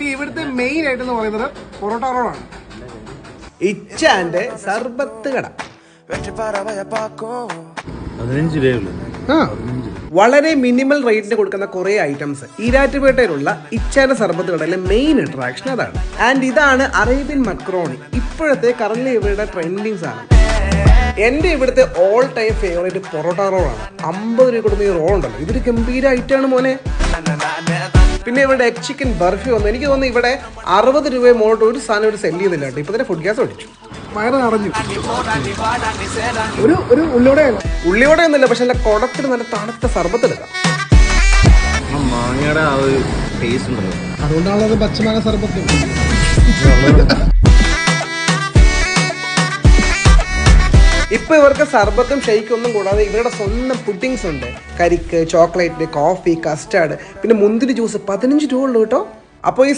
ഇവിടുത്തെ മെയിൻ ആയിട്ട് എന്ന് പറയുന്നത് പൊറോട്ട റോളാണ്. ഇച്ചാന്റെ സർബത്ത് കട. വളരെ മിനിമൽ റേറ്റിന് കൊടുക്കുന്ന കുറെ ഐറ്റംസ്. ഈരാറ്റുപേട്ടയിലുള്ള ഇച്ചാന്റെ സർബത്ത് കടയിലെ മെയിൻ അട്രാക്ഷൻ അതാണ്. ആൻഡ് ഇതാണ് അറേബ്യൻ മക്രോണി. ഇപ്പോഴത്തെ കറന്റ് ഇവരുടെ ട്രെൻഡിങ് സാധനം. എന്റെ ഇവിടുത്തെ ഓൾ ടൈം ഫേവറേറ്റ് പൊറോട്ട റോളാണ്. 50 രൂപ കൊടുക്കുന്ന ഈ റോൾ ഉണ്ടല്ലോ, ഇതൊരു ഗംഭീര ഐറ്റാണ് മോനെ. പിന്നെ ഇവിടെ എഗ് ചിക്കൻ ബർഫി വന്നു. എനിക്ക് തോന്നുന്നു ഇവിടെ 60 രൂപയെ മുകളിലോട്ട് ഒരു സാധനം ഒരു സെല് ചെയ്യുന്നില്ല കേട്ടോ. ഇപ്പൊ തന്നെ ഫുഡ് ഗ്യാസ് ഓടിച്ചു, വയറ് നിറഞ്ഞു. ഒരു ഉള്ളിയോടെ ഒന്നുമില്ല, പക്ഷെ എന്റെ കുടത്തിൽ നല്ല തണുത്ത സർബത്ത് എടുക്കാം. മാങ്ങയുടെ ആ ഒരു ടേസ്റ്റ് ഉണ്ടല്ലോ, അതുകൊണ്ടാണത് പച്ചമാങ്ങ സർബത്ത്. ഇപ്പൊ ഇവർക്ക് സർബത്തും ഷെയ്ക്കും ഒന്നും കൂടാതെ ഇവരുടെ സ്വന്തം പുഡിങ്സ് ഉണ്ട്. കരിക്ക്, ചോക്ലേറ്റ്, കോഫി, കസ്റ്റാർഡ്, പിന്നെ മുന്തിരി ജ്യൂസ്. 15 രൂപ ഉള്ളൂ കേട്ടോ. അപ്പോൾ ഈ